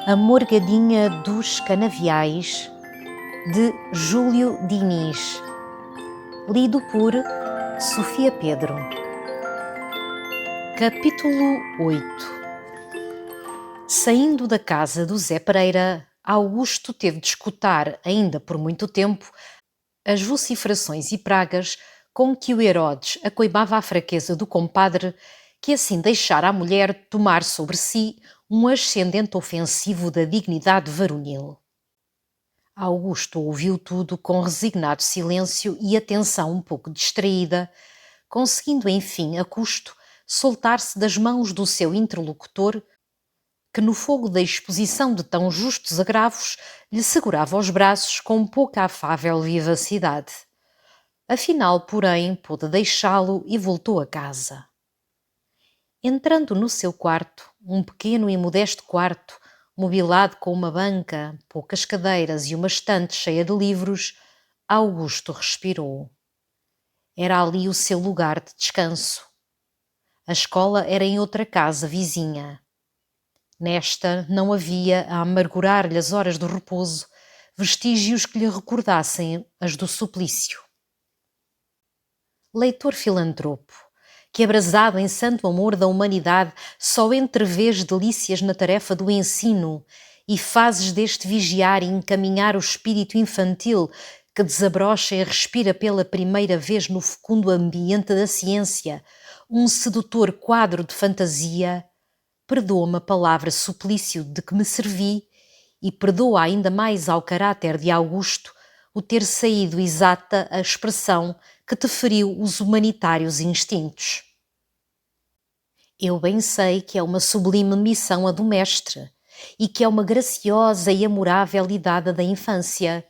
A Morgadinha dos Canaviais, de Júlio Diniz. Lido por Sofia Pedro. Capítulo 8. Saindo da casa do Zé Pereira, Augusto teve de escutar, ainda por muito tempo, as vociferações e pragas com que o Herodes acoibava a fraqueza do compadre, que assim deixara a mulher tomar sobre si um ascendente ofensivo da dignidade varonil. Augusto ouviu tudo com resignado silêncio e atenção um pouco distraída, conseguindo enfim, a custo, soltar-se das mãos do seu interlocutor, que no fogo da exposição de tão justos agravos lhe segurava os braços com pouca afável vivacidade. Afinal, porém, pôde deixá-lo e voltou a casa. Entrando no seu quarto, um pequeno e modesto quarto, mobilado com uma banca, poucas cadeiras e uma estante cheia de livros, Augusto respirou. Era ali o seu lugar de descanso. A escola era em outra casa vizinha. Nesta não havia, a amargurar-lhe as horas do repouso, vestígios que lhe recordassem as do suplício. Leitor filantropo, que abrasado em santo amor da humanidade só entrevês delícias na tarefa do ensino e fazes deste vigiar e encaminhar o espírito infantil que desabrocha e respira pela primeira vez no fecundo ambiente da ciência um sedutor quadro de fantasia, perdoa-me a palavra suplício de que me servi e perdoa ainda mais ao caráter de Augusto o ter saído exata a expressão que te feriu os humanitários instintos. Eu bem sei que é uma sublime missão a do mestre e que é uma graciosa e amorável idade da infância.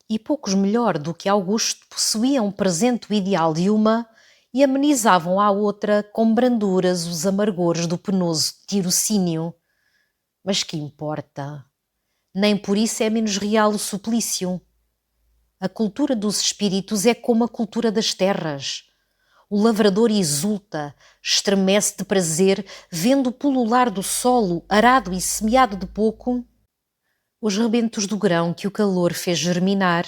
E poucos melhor do que Augusto possuíam presente o ideal de uma e amenizavam à outra com branduras os amargores do penoso tirocínio. Mas que importa? Nem por isso é menos real o suplício. A cultura dos espíritos é como a cultura das terras. O lavrador exulta, estremece de prazer, vendo pulular do solo, arado e semeado de pouco, os rebentos do grão que o calor fez germinar,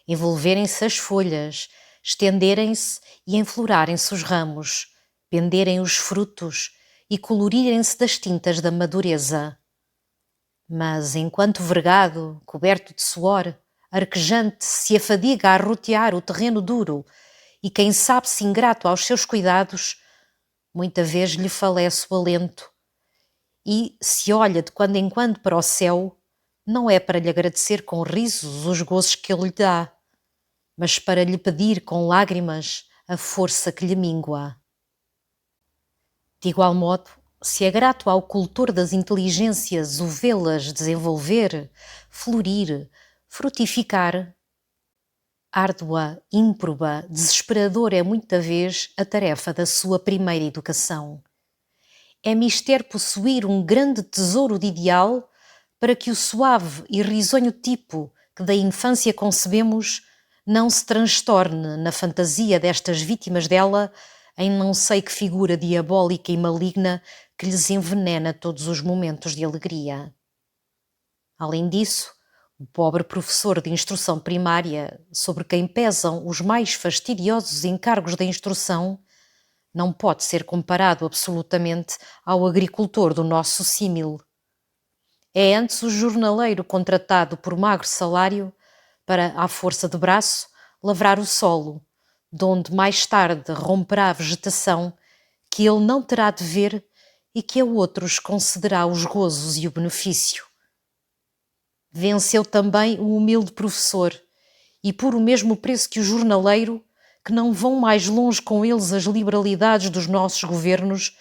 envolverem-se as folhas, estenderem-se e enflorarem-se os ramos, penderem os frutos e colorirem-se das tintas da madureza. Mas, enquanto vergado, coberto de suor, arquejante, se afadiga a rotear o terreno duro e quem sabe-se ingrato aos seus cuidados, muita vez lhe falece o alento e, se olha de quando em quando para o céu, não é para lhe agradecer com risos os gozos que ele lhe dá, mas para lhe pedir com lágrimas a força que lhe mingua. De igual modo, se é grato ao cultor das inteligências o vê-las desenvolver, florir, frutificar, árdua, ímproba, desesperadora é muita vez a tarefa da sua primeira educação. É mister possuir um grande tesouro de ideal para que o suave e risonho tipo que da infância concebemos não se transtorne na fantasia destas vítimas dela em não sei que figura diabólica e maligna que lhes envenena todos os momentos de alegria. Além disso, o pobre professor de instrução primária, sobre quem pesam os mais fastidiosos encargos da instrução, não pode ser comparado absolutamente ao agricultor do nosso símil. É antes o jornaleiro contratado por magro salário para, à força de braço, lavrar o solo, donde mais tarde romperá a vegetação que ele não terá de ver e que a outros concederá os gozos e o benefício. Venceu também o humilde professor, e por o mesmo preço que o jornaleiro, que não vão mais longe com eles as liberalidades dos nossos governos,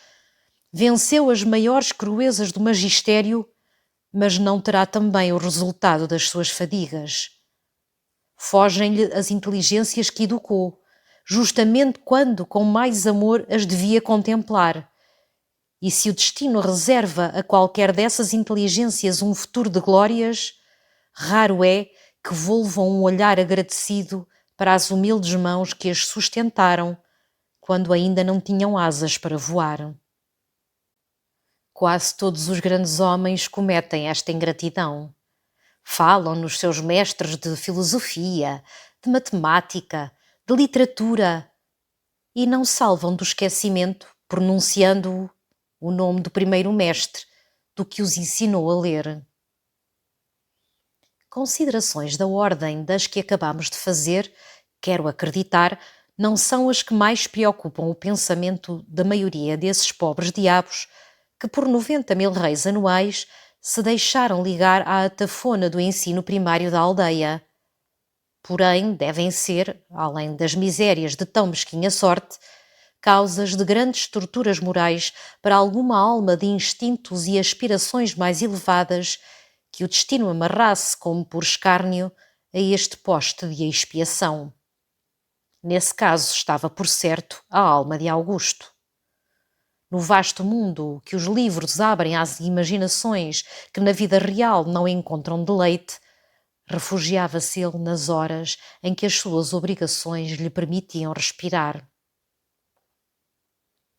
venceu as maiores cruezas do magistério, mas não terá também o resultado das suas fadigas. Fogem-lhe as inteligências que educou, justamente quando com mais amor as devia contemplar. E se o destino reserva a qualquer dessas inteligências um futuro de glórias, raro é que volvam um olhar agradecido para as humildes mãos que as sustentaram quando ainda não tinham asas para voar. Quase todos os grandes homens cometem esta ingratidão. Falam nos seus mestres de filosofia, de matemática, de literatura e não salvam do esquecimento pronunciando o nome do primeiro mestre, do que os ensinou a ler. Considerações da ordem das que acabamos de fazer, quero acreditar, não são as que mais preocupam o pensamento da maioria desses pobres diabos que por 90.000 reis anuais se deixaram ligar à atafona do ensino primário da aldeia. Porém, devem ser, além das misérias de tão mesquinha sorte, causas de grandes torturas morais para alguma alma de instintos e aspirações mais elevadas que o destino amarrasse como por escárnio a este poste de expiação. Nesse caso estava, por certo, a alma de Augusto. No vasto mundo que os livros abrem às imaginações que na vida real não encontram deleite, refugiava-se ele nas horas em que as suas obrigações lhe permitiam respirar.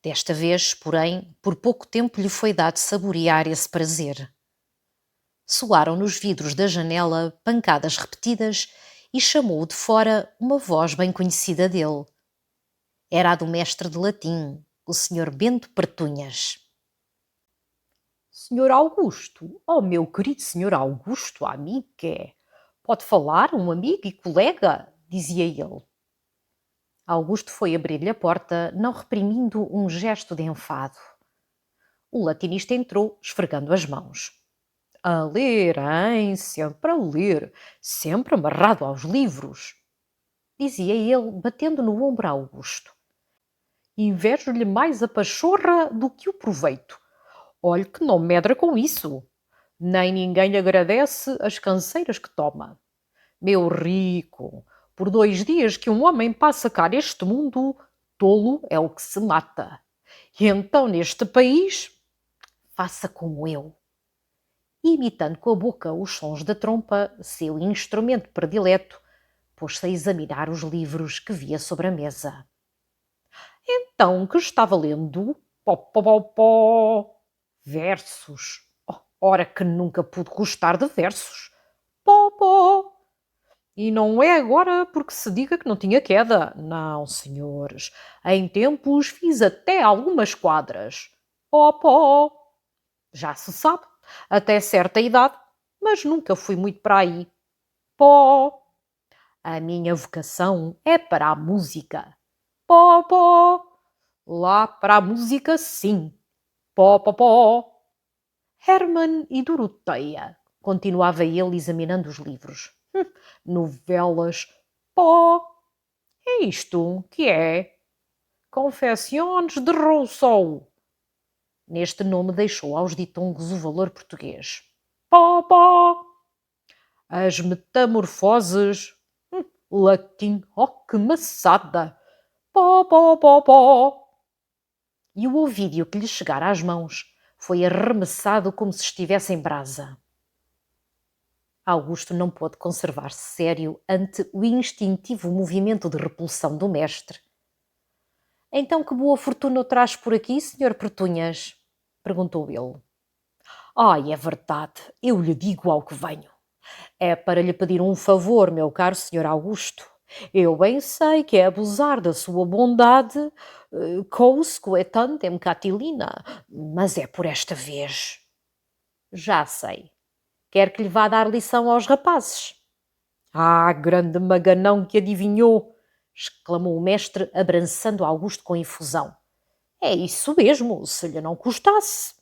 Desta vez, porém, por pouco tempo lhe foi dado saborear esse prazer. Soaram nos vidros da janela pancadas repetidas e chamou de fora uma voz bem conhecida dele. Era a do mestre de latim, o Sr. Bento Pertunhas. Senhor Augusto, oh meu querido Senhor Augusto, amigo que é. Pode falar, um amigo e colega, dizia ele. Augusto foi abrir-lhe a porta, não reprimindo um gesto de enfado. O latinista entrou, esfregando as mãos. A ler, hein? Sempre a ler, sempre amarrado aos livros, dizia ele, batendo no ombro a Augusto. Invejo-lhe mais a pachorra do que o proveito. Olhe que não medra com isso. Nem ninguém lhe agradece as canseiras que toma. Meu rico, por 2 dias que um homem passa cá neste mundo, tolo é o que se mata. E então neste país, faça como eu. Imitando com a boca os sons da trompa, seu instrumento predileto, pôs-se a examinar os livros que via sobre a mesa. Então, que estava lendo? Pó, pó, pó, pó. Versos. Oh, ora que nunca pude gostar de versos. Pó, pó. E não é agora porque se diga que não tinha queda. Não, senhores. Em tempos fiz até algumas quadras. Pó, pó. Já se sabe, até certa idade, mas nunca fui muito para aí. Pó. A minha vocação é para a música. Pó, pó. Lá para a música, sim. Pó, pó, pó. Hermann e Doroteia, continuava ele examinando os livros. Novelas. Pó. É isto que é? Confecções de Rousseau. Neste nome deixou aos ditongos o valor português. Pó, pó. As metamorfoses. Latim. Oh, que maçada. Pó, pó, pó, pó. E o Ovídio que lhe chegara às mãos foi arremessado como se estivesse em brasa. Augusto não pôde conservar-se sério ante o instintivo movimento de repulsão do mestre. Então que boa fortuna o traz por aqui, Sr. Pertunhas? Perguntou ele. Ai, é verdade, eu lhe digo ao que venho. É para lhe pedir um favor, meu caro Sr. Augusto. Eu bem sei que é abusar da sua bondade, quousque etantem Catilina, mas é por esta vez. Já sei. Quer que lhe vá dar lição aos rapazes? Ah, grande maganão que adivinhou! Exclamou o mestre, abrançando Augusto com efusão. É isso mesmo, se lhe não custasse.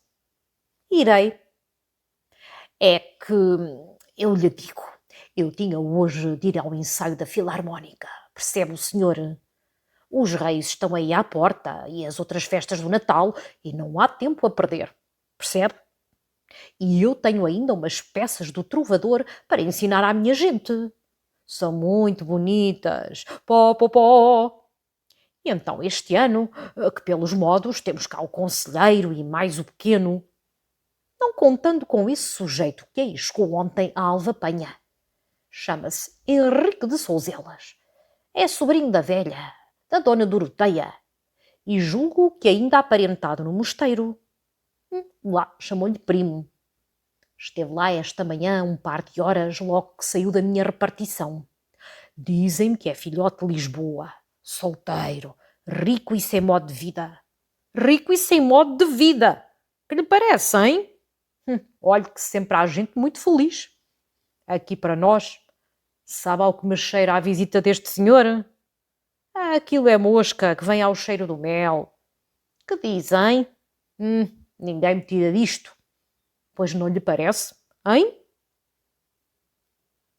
Irei. É que, eu lhe digo, eu tinha hoje de ir ao ensaio da Filarmónica. Percebe o senhor? Os reis estão aí à porta e as outras festas do Natal e não há tempo a perder. Percebe? E eu tenho ainda umas peças do trovador para ensinar à minha gente. São muito bonitas. Pó, pó, pó. E então este ano, que pelos modos temos cá o conselheiro e mais o pequeno, não contando com esse sujeito que aí chegou ontem à Alvapanha. Chama-se Henrique de Souselas. É sobrinho da velha, da dona Doroteia, e julgo que ainda aparentado no mosteiro. Lá chamou-lhe primo. Esteve lá esta manhã um par de horas logo que saiu da minha repartição. Dizem-me que é filhote de Lisboa, solteiro, rico e sem modo de vida. Rico e sem modo de vida! Que lhe parece, hein? Olhe que sempre há gente muito feliz. Aqui para nós, sabe ao que me cheira a visita deste senhor? Aquilo é mosca que vem ao cheiro do mel. Que dizem? Ninguém me tira disto. Pois não lhe parece, hein?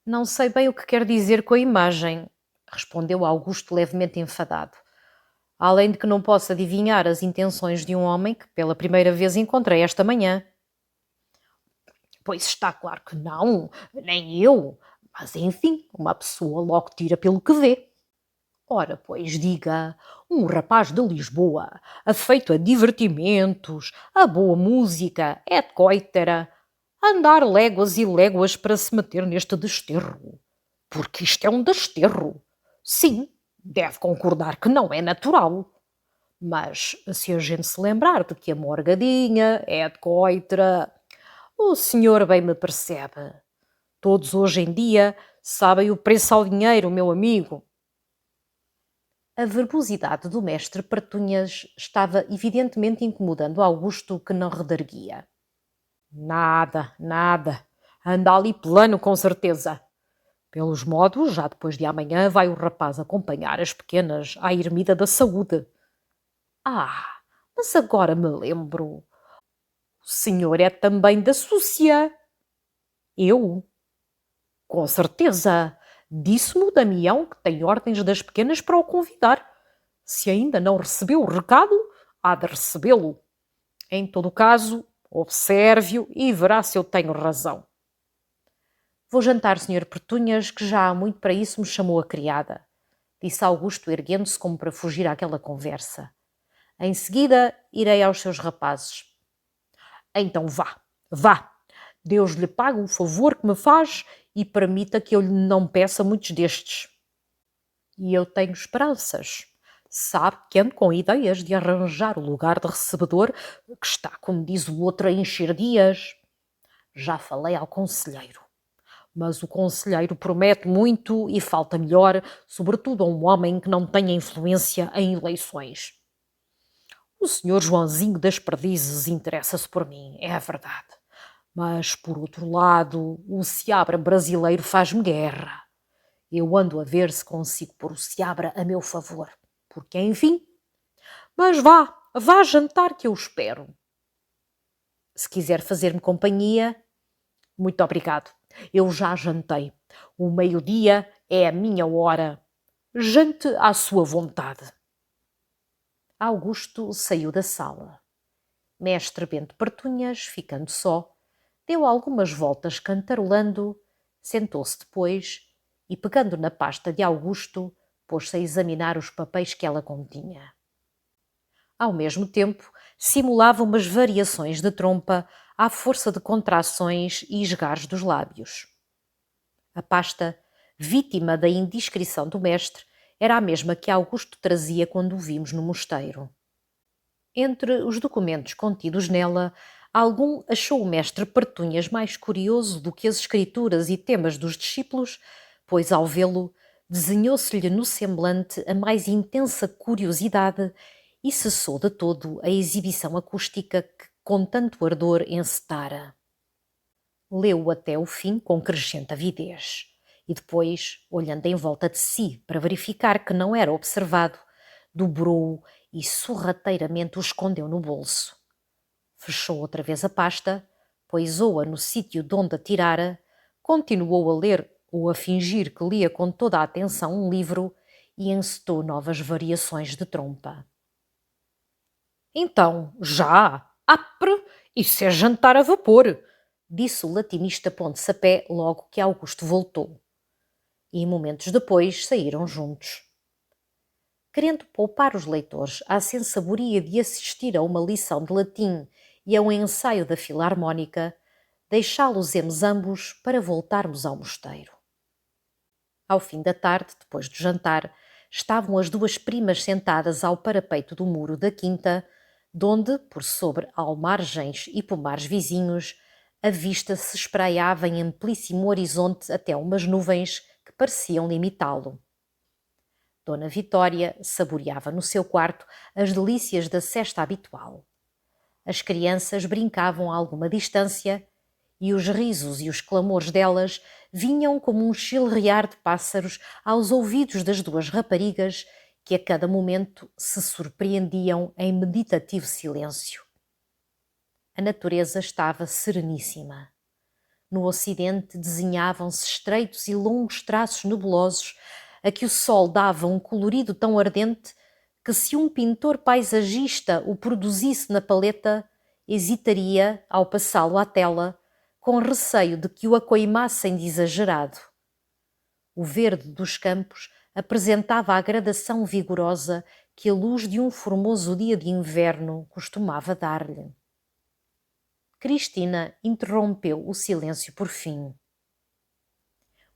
Não sei bem o que quer dizer com a imagem, respondeu Augusto levemente enfadado. Além de que não posso adivinhar as intenções de um homem que pela primeira vez encontrei esta manhã. Pois está claro que não, nem eu. Mas enfim, uma pessoa logo tira pelo que vê. Ora, pois diga, um rapaz de Lisboa, afeito a divertimentos, a boa música, etc., andar léguas e léguas para se meter neste desterro. Porque isto é um desterro. Sim, deve concordar que não é natural. Mas se a gente se lembrar de que a morgadinha, etc., o senhor bem me percebe. Todos hoje em dia sabem o preço ao dinheiro, meu amigo. A verbosidade do mestre Pertunhas estava evidentemente incomodando Augusto, que não redarguia. Nada, nada. Anda ali plano, com certeza. Pelos modos, já depois de amanhã vai o rapaz acompanhar as pequenas à ermida da saúde. Mas agora me lembro. O senhor é também da Súcia. Eu? Com certeza. Disse-me o Damião que tem ordens das pequenas para o convidar. Se ainda não recebeu o recado, há de recebê-lo. Em todo caso, observe-o e verá se eu tenho razão. Vou jantar, Sr. Pertunhas, que já há muito para isso me chamou a criada, disse Augusto, erguendo-se como para fugir àquela conversa. Em seguida, irei aos seus rapazes. Então vá, vá. Deus lhe pague o favor que me faz e permita que eu lhe não peça muitos destes. E eu tenho esperanças. Sabe que ando com ideias de arranjar o lugar de recebedor que está, como diz o outro, a encher dias. Já falei ao conselheiro. Mas o conselheiro promete muito e falta melhor, sobretudo a um homem que não tenha influência em eleições. O senhor Joãozinho das Perdizes interessa-se por mim, é a verdade. Mas, por outro lado, o Seabra brasileiro faz-me guerra. Eu ando a ver se consigo pôr o Seabra a meu favor. Porque, enfim... Mas vá jantar que eu espero. Se quiser fazer-me companhia... Muito obrigado. Eu já jantei. O meio-dia é a minha hora. Jante à sua vontade. Augusto saiu da sala. Mestre Bento Pertunhas, ficando só, deu algumas voltas cantarolando, sentou-se depois e, pegando na pasta de Augusto, pôs-se a examinar os papéis que ela continha. Ao mesmo tempo, simulava umas variações de trompa à força de contrações e esgares dos lábios. A pasta, vítima da indiscrição do mestre, era a mesma que Augusto trazia quando o vimos no mosteiro. Entre os documentos contidos nela, algum achou o mestre Pertunhas mais curioso do que as escrituras e temas dos discípulos, pois ao vê-lo, desenhou-se-lhe no semblante a mais intensa curiosidade e cessou de todo a exibição acústica que com tanto ardor encetara. Leu-o até o fim com crescente avidez e depois, olhando em volta de si para verificar que não era observado, dobrou-o e sorrateiramente o escondeu no bolso. Fechou outra vez a pasta, poisou-a no sítio de onde a tirara, continuou a ler ou a fingir que lia com toda a atenção um livro e encetou novas variações de trompa. Então, já? Apre! Isso é jantar a vapor! Disse o latinista pondo-se a pé logo que Augusto voltou. E momentos depois saíram juntos. Querendo poupar os leitores à sensaboria de assistir a uma lição de latim e a um ensaio da filarmónica, deixá-los-emos ambos para voltarmos ao mosteiro. Ao fim da tarde, depois do jantar, estavam as duas primas sentadas ao parapeito do muro da quinta, donde, por sobre almargens e pomares vizinhos, a vista se espraiava em amplíssimo horizonte até umas nuvens que pareciam limitá-lo. Dona Vitória saboreava no seu quarto as delícias da sesta habitual. As crianças brincavam a alguma distância e os risos e os clamores delas vinham como um chilrear de pássaros aos ouvidos das duas raparigas que a cada momento se surpreendiam em meditativo silêncio. A natureza estava sereníssima. No ocidente desenhavam-se estreitos e longos traços nebulosos a que o sol dava um colorido tão ardente que, se um pintor paisagista o produzisse na paleta, hesitaria, ao passá-lo à tela, com receio de que o acoimassem de exagerado. O verde dos campos apresentava a gradação vigorosa que a luz de um formoso dia de inverno costumava dar-lhe. Cristina interrompeu o silêncio por fim.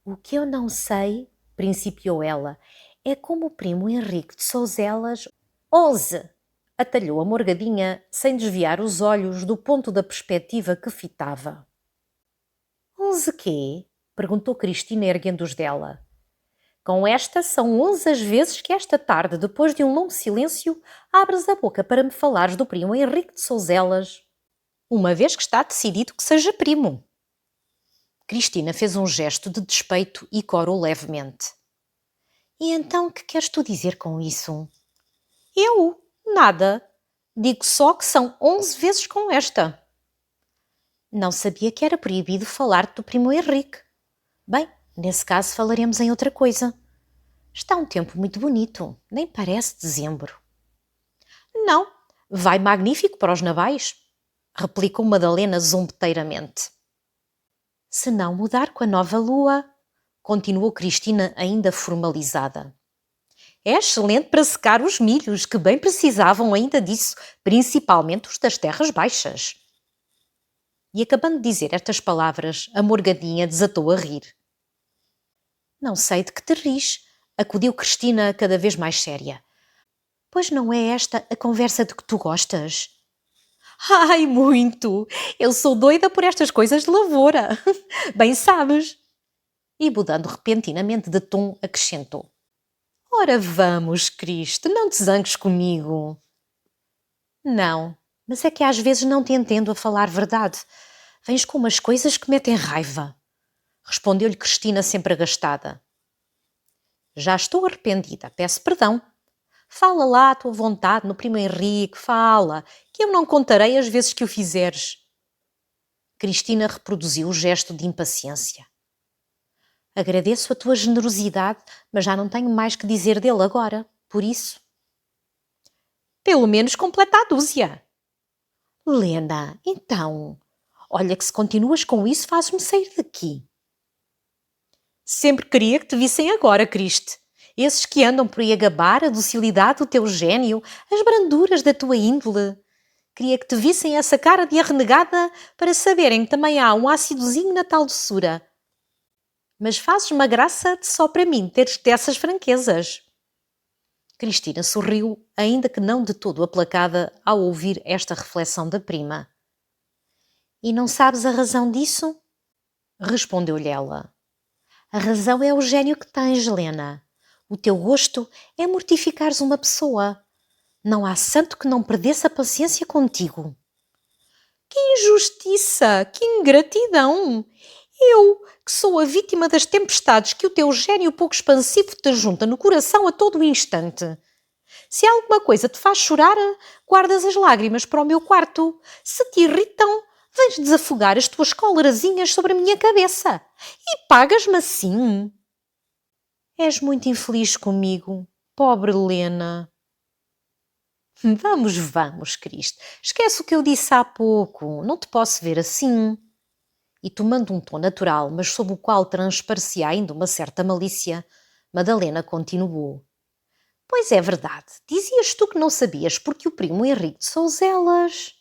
O que eu não sei, principiou ela, é como o primo Henrique de Souselas... 11! Atalhou a morgadinha, sem desviar os olhos do ponto da perspectiva que fitava. 11 quê? Perguntou Cristina, erguendo os dela. Com esta são 11 as vezes que esta tarde, depois de um longo silêncio, abres a boca para me falares do primo Henrique de Souselas, uma vez que está decidido que seja primo. Cristina fez um gesto de despeito e corou levemente. E então que queres tu dizer com isso? Eu? Nada. Digo só que são 11 vezes com esta. Não sabia que era proibido falar-te do primo Henrique. Bem, nesse caso falaremos em outra coisa. Está um tempo muito bonito, nem parece dezembro. Não, vai magnífico para os navais, replicou Madalena zombeteiramente. Se não mudar com a nova lua, continuou Cristina ainda formalizada. É excelente para secar os milhos, que bem precisavam ainda disso, principalmente os das terras baixas. E acabando de dizer estas palavras, a morgadinha desatou a rir. Não sei de que te ris, acudiu Cristina cada vez mais séria. Pois não é esta a conversa de que tu gostas? Ai, muito! Eu sou doida por estas coisas de lavoura. Bem sabes. E mudando repentinamente de tom, acrescentou. Ora vamos, Cristo, não te zangues comigo. Não, mas é que às vezes não te entendo a falar verdade. Vens com umas coisas que metem raiva. Respondeu-lhe Cristina sempre agastada. Já estou arrependida, peço perdão. Fala lá à tua vontade no primo Henrique, fala, que eu não contarei as vezes que o fizeres. Cristina reproduziu o gesto de impaciência. Agradeço a tua generosidade, mas já não tenho mais que dizer dele agora, por isso. Pelo menos completa a dúzia. Lena, então, olha que se continuas com isso fazes-me sair daqui. Sempre queria que te vissem agora, Cristo. Esses que andam por aí a gabar a docilidade do teu gênio, as branduras da tua índole. Queria que te vissem essa cara de arrenegada para saberem que também há um ácidozinho na tal doçura. Mas fazes uma graça de só para mim teres dessas franquezas. Cristina sorriu, ainda que não de todo aplacada ao ouvir esta reflexão da prima. E não sabes a razão disso? Respondeu-lhe ela. A razão é o gênio que tens, Helena. O teu gosto é mortificares uma pessoa. Não há santo que não perdesse a paciência contigo. Que injustiça! Que ingratidão! Eu, que sou a vítima das tempestades que o teu gênio pouco expansivo te junta no coração a todo o instante. Se alguma coisa te faz chorar, guardas as lágrimas para o meu quarto. Se te irritam, vens desafogar as tuas cólerazinhas sobre a minha cabeça. E pagas-me assim. És muito infeliz comigo, pobre Helena. Vamos, vamos, Cristo. Esquece o que eu disse há pouco. Não te posso ver assim. E tomando um tom natural, mas sob o qual transparecia ainda uma certa malícia, Madalena continuou. Pois é verdade. Dizias tu que não sabias porque o primo Henrique de Souselas...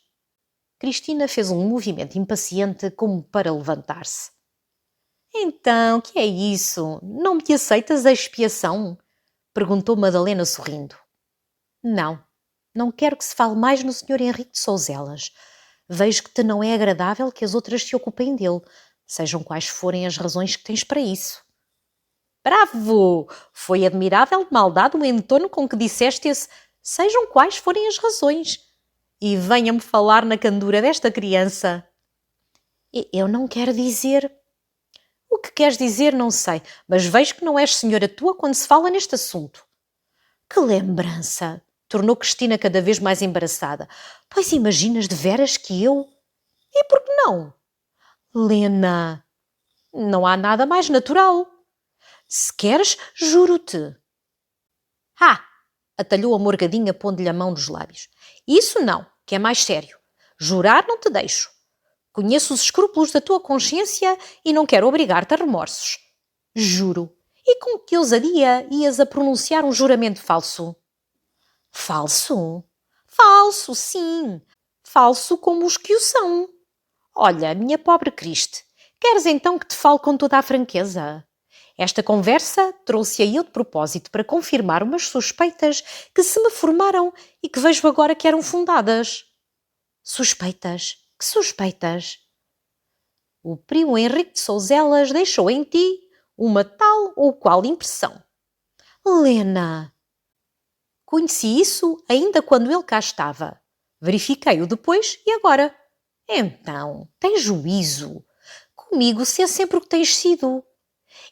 Cristina fez um movimento impaciente como para levantar-se. Então, que é isso? Não me aceitas a expiação? Perguntou Madalena sorrindo. Não. Não quero que se fale mais no Sr. Henrique de Souselas. Vejo que te não é agradável que as outras se ocupem dele, sejam quais forem as razões que tens para isso. Bravo! Foi admirável de maldade o entono com que disseste esse sejam quais forem as razões. E venha-me falar na candura desta criança. Eu não quero dizer... O que queres dizer não sei, mas vejo que não és senhora tua quando se fala neste assunto. Que lembrança! Tornou Cristina cada vez mais embaraçada. Pois imaginas de veras que eu... E por que não? Lena, não há nada mais natural. Se queres, juro-te. Ah! Atalhou a Morgadinha pondo-lhe a mão nos lábios. Isso não, que é mais sério. Jurar não te deixo. Conheço os escrúpulos da tua consciência e não quero obrigar-te a remorsos. Juro. E com que ousadia ias a pronunciar um juramento falso? Falso? Falso, sim. Falso como os que o são. Olha, minha pobre Criste, queres então que te fale com toda a franqueza? Esta conversa trouxe-a eu de propósito para confirmar umas suspeitas que se me formaram e que vejo agora que eram fundadas. Suspeitas? Que suspeitas? O primo Henrique de Souselas deixou em ti uma tal ou qual impressão. Lena! Conheci isso ainda quando ele cá estava. Verifiquei-o depois e agora. Então, tens juízo. Comigo se é sempre o que tens sido.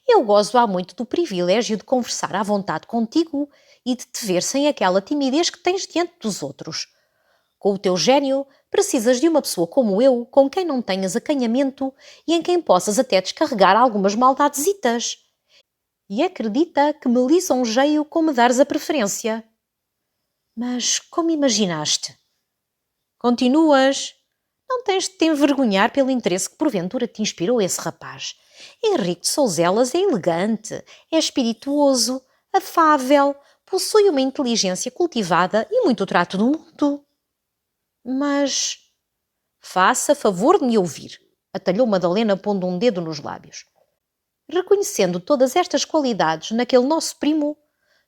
Eu gozo há muito do privilégio de conversar à vontade contigo e de te ver sem aquela timidez que tens diante dos outros. Com o teu gênio, precisas de uma pessoa como eu, com quem não tenhas acanhamento e em quem possas até descarregar algumas maldadezitas. E acredita que me lisonjeio com me dares a preferência. Mas como imaginaste? Continuas. Não tens de te envergonhar pelo interesse que porventura te inspirou esse rapaz. Henrique de Souselas é elegante, é espirituoso, afável, possui uma inteligência cultivada e muito trato do mundo. Mas... Faça favor de me ouvir, atalhou Madalena pondo um dedo nos lábios. Reconhecendo todas estas qualidades naquele nosso primo,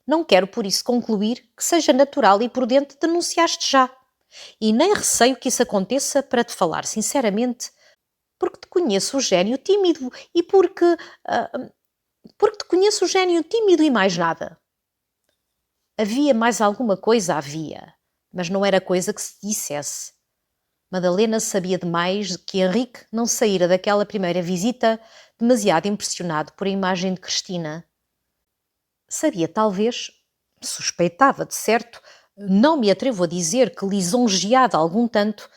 não quero por isso concluir que seja natural e prudente denunciar-te já. E nem receio que isso aconteça para te falar sinceramente, porque te conheço o gênio tímido e porque te conheço o gênio tímido e mais nada. Havia mais alguma coisa, havia, mas não era coisa que se dissesse. Madalena sabia demais que Henrique não saíra daquela primeira visita demasiado impressionado por a imagem de Cristina. Sabia, talvez, suspeitava de certo, não me atrevo a dizer que lisonjeada algum tanto,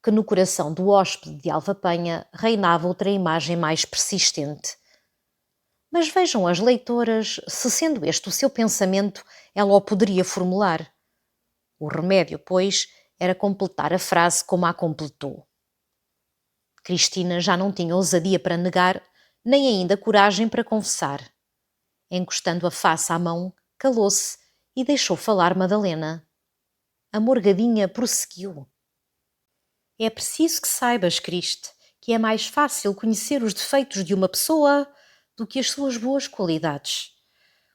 que no coração do hóspede de Alvapenha reinava outra imagem mais persistente. Mas vejam as leitoras se, sendo este o seu pensamento, ela o poderia formular. O remédio, pois, era completar a frase como a completou. Cristina já não tinha ousadia para negar, nem ainda coragem para confessar. Encostando a face à mão, calou-se e deixou falar Madalena. A Morgadinha prosseguiu. É preciso que saibas, Criste, que é mais fácil conhecer os defeitos de uma pessoa do que as suas boas qualidades.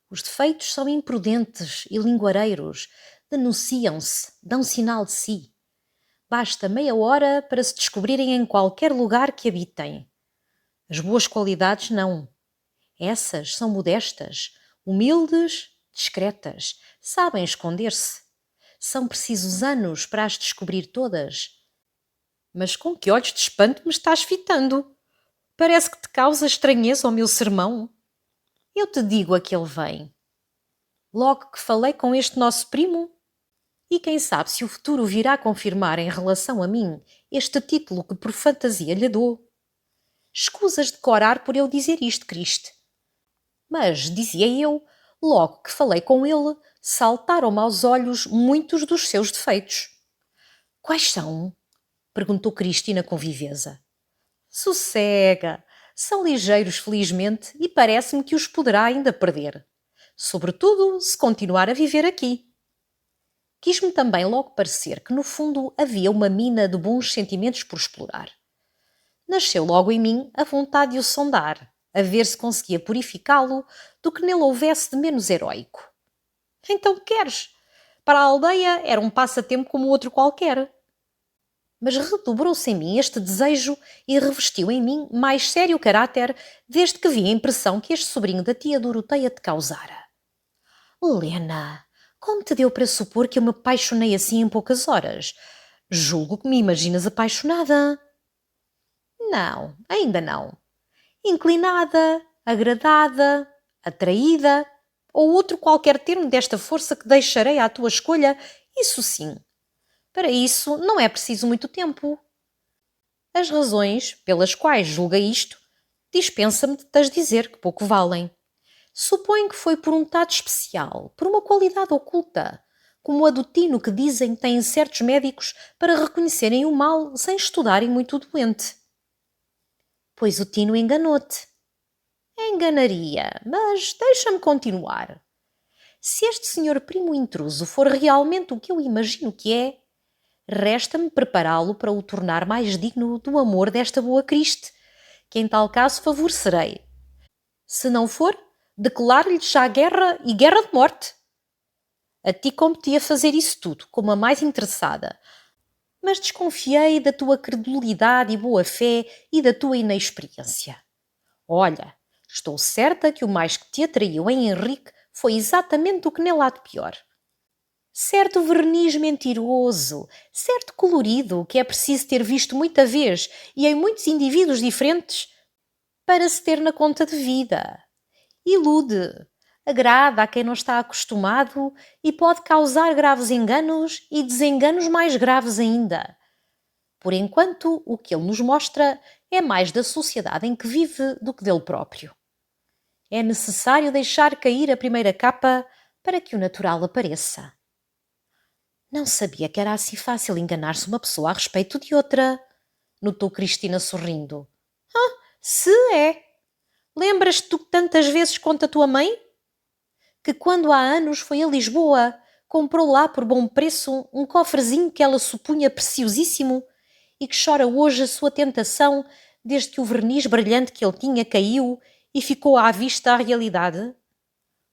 Os defeitos são imprudentes e linguareiros, denunciam-se, dão sinal de si. Basta meia hora para se descobrirem em qualquer lugar que habitem. As boas qualidades não. Essas são modestas, humildes, discretas, sabem esconder-se. São precisos anos para as descobrir todas. Mas com que olhos de espanto me estás fitando? Parece que te causa estranheza o meu sermão. Eu te digo a que ele vem. Logo que falei com este nosso primo, e quem sabe se o futuro virá confirmar em relação a mim este título que por fantasia lhe dou. Escusas de corar por eu dizer isto, Criste. Mas, dizia eu, logo que falei com ele, saltaram-me aos olhos muitos dos seus defeitos. Quais são? Perguntou Cristina com viveza. Sossega! São ligeiros, felizmente, e parece-me que os poderá ainda perder. Sobretudo, se continuar a viver aqui. Quis-me também logo parecer que, no fundo, havia uma mina de bons sentimentos por explorar. Nasceu logo em mim a vontade de o sondar, a ver se conseguia purificá-lo do que nele houvesse de menos heróico. Então queres? Para a aldeia era um passatempo como outro qualquer. Mas redobrou-se em mim este desejo e revestiu em mim mais sério caráter desde que vi a impressão que este sobrinho da tia Doroteia te causara. Lena, como te deu para supor que eu me apaixonei assim em poucas horas? Julgo que me imaginas apaixonada. Não, ainda não. Inclinada, agradada, atraída, ou outro qualquer termo desta força que deixarei à tua escolha, isso sim. Para isso não é preciso muito tempo. As razões pelas quais julguei isto, dispensa-me de te dizer que pouco valem. Suponho que foi por um tato especial, por uma qualidade oculta, como a do tino que dizem que têm certos médicos para reconhecerem o mal sem estudarem muito o doente. Pois o tino enganou-te. Enganaria, mas deixa-me continuar. Se este senhor primo intruso for realmente o que eu imagino que é, resta-me prepará-lo para o tornar mais digno do amor desta boa Criste, que em tal caso favorecerei. Se não for, declaro-lhe já guerra e guerra de morte. A ti competia fazer isso tudo, como a mais interessada, mas desconfiei da tua credulidade e boa-fé e da tua inexperiência. Olha, estou certa que o mais que te atraiu em Henrique foi exatamente o que nele há de pior. Certo verniz mentiroso, certo colorido que é preciso ter visto muita vez e em muitos indivíduos diferentes para se ter na conta de vida. Ilude, agrada a quem não está acostumado e pode causar graves enganos e desenganos mais graves ainda. Por enquanto, o que ele nos mostra é mais da sociedade em que vive do que dele próprio. É necessário deixar cair a primeira capa para que o natural apareça. Não sabia que era assim fácil enganar-se uma pessoa a respeito de outra, notou Cristina sorrindo. Se é! Lembras-te do que tantas vezes conta a tua mãe? Que quando há anos foi a Lisboa, comprou lá por bom preço um cofrezinho que ela supunha preciosíssimo e que chora hoje a sua tentação desde que o verniz brilhante que ele tinha caiu e ficou à vista a realidade?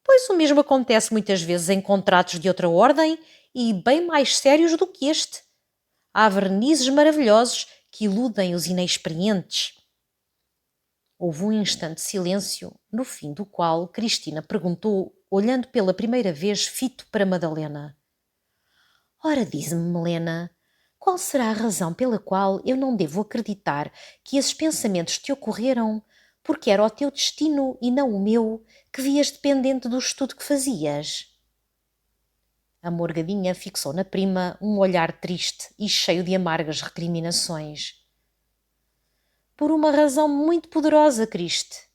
Pois o mesmo acontece muitas vezes em contratos de outra ordem e bem mais sérios do que este. Há vernizes maravilhosos que iludem os inexperientes. Houve um instante de silêncio, no fim do qual Cristina perguntou, olhando pela primeira vez fito para Madalena. Ora, diz-me, Melena, qual será a razão pela qual eu não devo acreditar que esses pensamentos te ocorreram porque era o teu destino e não o meu que vias dependente do estudo que fazias? A morgadinha fixou na prima um olhar triste e cheio de amargas recriminações. Por uma razão muito poderosa, Criste.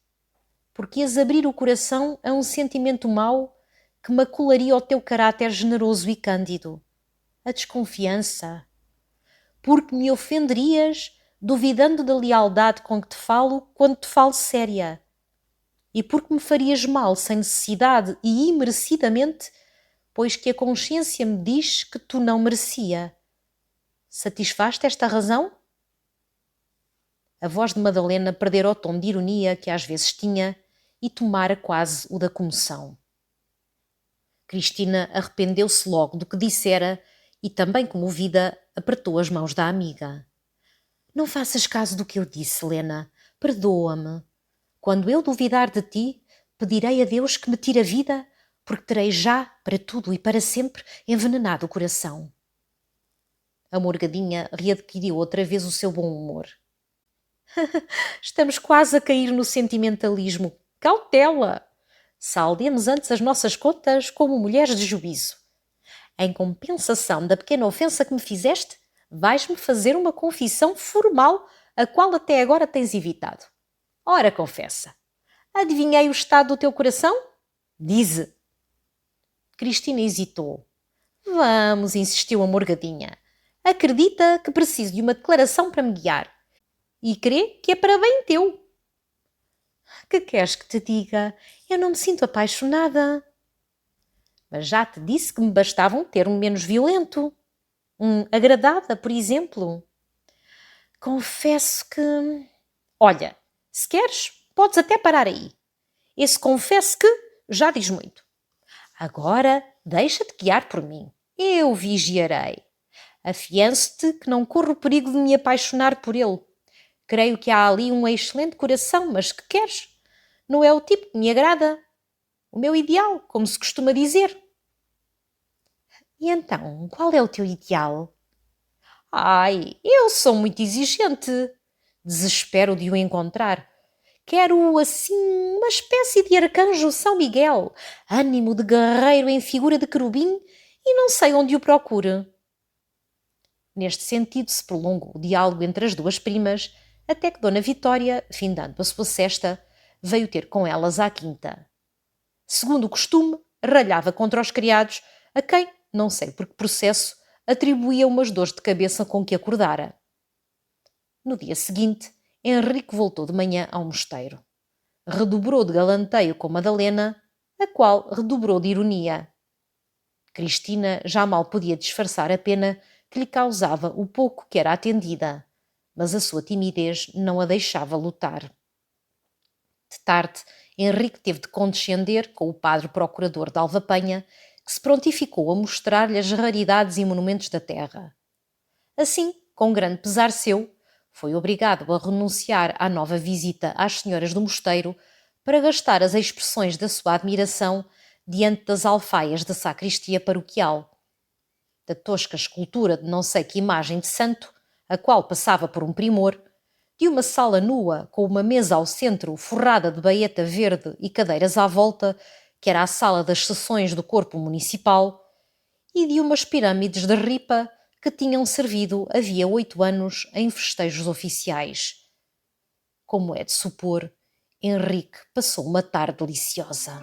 Porque ias abrir o coração a um sentimento mau que macularia o teu caráter generoso e cândido. A desconfiança. Porque me ofenderias duvidando da lealdade com que te falo quando te falo séria. E porque me farias mal sem necessidade e imerecidamente, pois que a consciência me diz que tu não merecia. Satisfaz-te esta razão? A voz de Madalena perdera o tom de ironia que às vezes tinha e tomara quase o da comoção. Cristina arrependeu-se logo do que dissera e, também comovida, apertou as mãos da amiga. Não faças caso do que eu disse, Helena. Perdoa-me. Quando eu duvidar de ti, pedirei a Deus que me tire a vida, porque terei já, para tudo e para sempre, envenenado o coração. A morgadinha readquiriu outra vez o seu bom humor. Estamos quase a cair no sentimentalismo. Cautela! Saldemos antes as nossas contas como mulheres de juízo. Em compensação da pequena ofensa que me fizeste, vais-me fazer uma confissão formal, a qual até agora tens evitado. Ora, confessa. Adivinhei o estado do teu coração? Dize. Cristina hesitou. Vamos, insistiu a morgadinha. Acredita que preciso de uma declaração para me guiar. E crê que é para bem teu. Que queres que te diga? Eu não me sinto apaixonada. Mas já te disse que me bastava um termo menos violento. Agradada, por exemplo. Confesso que... Olha, se queres, podes até parar aí. Esse confesso que já diz muito. Agora, deixa-te guiar por mim. Eu vigiarei. Afianço-te que não corro o perigo de me apaixonar por ele. Creio que há ali um excelente coração, mas que queres? Não é o tipo que me agrada. O meu ideal, como se costuma dizer. E então, qual é o teu ideal? Ai, eu sou muito exigente. Desespero de o encontrar. Quero, assim, uma espécie de arcanjo São Miguel, ânimo de guerreiro em figura de querubim, e não sei onde o procure. Neste sentido se prolongou o diálogo entre as duas primas, até que Dona Vitória, findando a sua cesta, veio ter com elas à quinta. Segundo o costume, ralhava contra os criados, a quem, não sei por que processo, atribuía umas dores de cabeça com que acordara. No dia seguinte, Henrique voltou de manhã ao mosteiro. Redobrou de galanteio com Madalena, a qual redobrou de ironia. Cristina já mal podia disfarçar a pena que lhe causava o pouco que era atendida, mas a sua timidez não a deixava lutar. De tarde, Henrique teve de condescender com o padre procurador de Alvapenha, que se prontificou a mostrar-lhe as raridades e monumentos da terra. Assim, com grande pesar seu, foi obrigado a renunciar à nova visita às senhoras do mosteiro para gastar as expressões da sua admiração diante das alfaias da sacristia paroquial. Da tosca escultura de não sei que imagem de santo, a qual passava por um primor, de uma sala nua com uma mesa ao centro forrada de baeta verde e cadeiras à volta, que era a sala das sessões do corpo municipal, e de umas pirâmides de ripa que tinham servido havia 8 anos em festejos oficiais. Como é de supor, Henrique passou uma tarde deliciosa.